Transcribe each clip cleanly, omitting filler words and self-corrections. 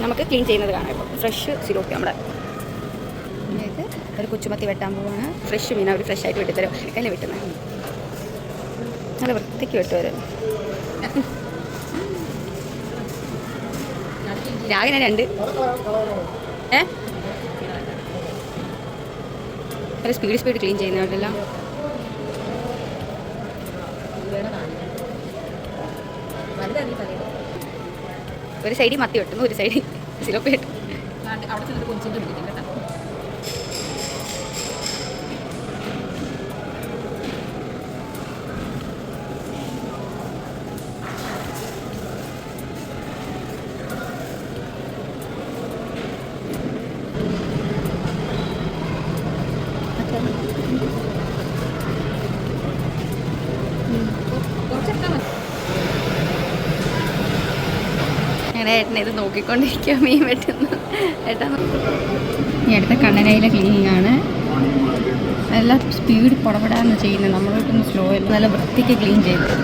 നമുക്ക് ക്ലീൻ ചെയ്യുന്നത് കാണാം. ഇപ്പോൾ ഫ്രഷ് സിലോപ്പി നമ്മുടെ ഇത് ഒരു കുച്ചുമത്തി വെട്ടാൻ പോവാണ്. ഫ്രഷ് മീൻ അവർ ഫ്രഷ് ആയിട്ട് വെട്ടിത്തരും. അല്ലേ വെട്ടുന്നത് നല്ല വൃത്തിക്ക് വെട്ടുവരും. രാവിലെ 2 നല്ല സ്പീഡ് ക്ലീൻ ചെയ്യുന്നവരെല്ലാം. ഒരു സൈഡിൽ മത്തി വെട്ടുന്നു, ഒരു സൈഡിൽ സിലോപ്പി വെട്ടും. അവിടെ ചെന്നിട്ട് കൊഞ്ചിൻ്റെ പിടിക്കും കേട്ടോ. ഞങ്ങളുടെ ഏട്ടനെ ഇത് നോക്കിക്കൊണ്ടിരിക്കുക മീൻ വെട്ടുന്നു. ഏട്ടാ ഈ അടുത്ത കണ്ണനയിലെ ക്ലീനിങ് ആണ്. നല്ല സ്പീഡ് പുടപെടാന്ന് ചെയ്യുന്നത്. നമ്മൾ കിട്ടുന്ന സ്ലോ ആയിട്ട് നല്ല വൃത്തിക്ക് ക്ലീൻ ചെയ്ത്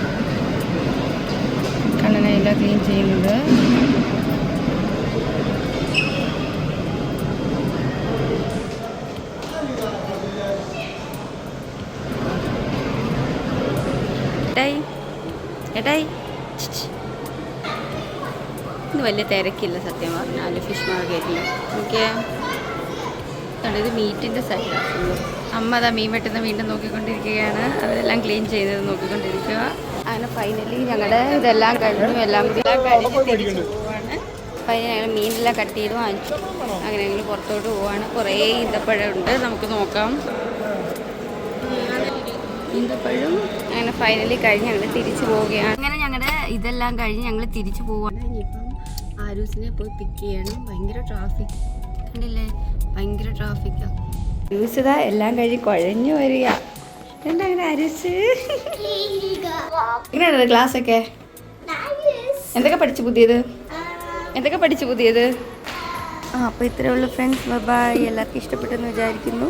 കണ്ണനയില ക്ലീൻ ചെയ്യുന്നത്. ഏട്ടായി ഇത് വലിയ തിരക്കില്ല സത്യം പറഞ്ഞാൽ ഫിഷ് മാർക്കറ്റിൽ. ഓക്കെ ഇത് മീറ്റിൻ്റെ സൈഡാണ്. അമ്മ അതാ മീൻ വെട്ടുന്ന വീണ്ടും നോക്കിക്കൊണ്ടിരിക്കുകയാണ്. അവരെല്ലാം ക്ലീൻ ചെയ്യുന്നത് നോക്കിക്കൊണ്ടിരിക്കുക. അങ്ങനെ ഫൈനലി ഞങ്ങളുടെ ഇതെല്ലാം കഴിഞ്ഞു. എല്ലാം കൂടി തിരിച്ചു പോവാണ്. ഫൈനലി ഞങ്ങൾ മീനെല്ലാം കട്ട് ചെയ്ത് വാങ്ങിച്ചു. അങ്ങനെ ഞങ്ങൾ പുറത്തോട്ട് പോവാണ്. കുറേ ഈന്തപ്പഴമുണ്ട്, നമുക്ക് നോക്കാം. ഈന്തപ്പഴം അങ്ങനെ ഫൈനലി കഴിഞ്ഞ് ഞങ്ങൾ തിരിച്ചു പോവുകയാണ്. അങ്ങനെ ഞങ്ങളുടെ ഇതെല്ലാം കഴിഞ്ഞ് ഞങ്ങൾ തിരിച്ചു പോവുകയാണ്. ഇനിയിപ്പം ആരൂസിനെ പോയി പിക്ക് ചെയ്യണം. ഭയങ്കര ട്രാഫിക് കണ്ടില്ലേ, ഭയങ്കര ട്രാഫിക്കാണ്. ആരൂസ് ഇതാ എല്ലാം കഴിഞ്ഞ് കുഴഞ്ഞു വരിക. എന്താ അങ്ങനെ ആരൂസ്? എങ്ങനെയാണ് ക്ലാസ്സൊക്കെ? എന്തൊക്കെ പഠിച്ചു പുതിയത്? അപ്പോൾ ഇത്രയേ ഉള്ളൂ ഫ്രണ്ട്സ്. ബൈ. എല്ലാവർക്കും ഇഷ്ടപ്പെട്ടെന്ന് വിചാരിക്കുന്നു.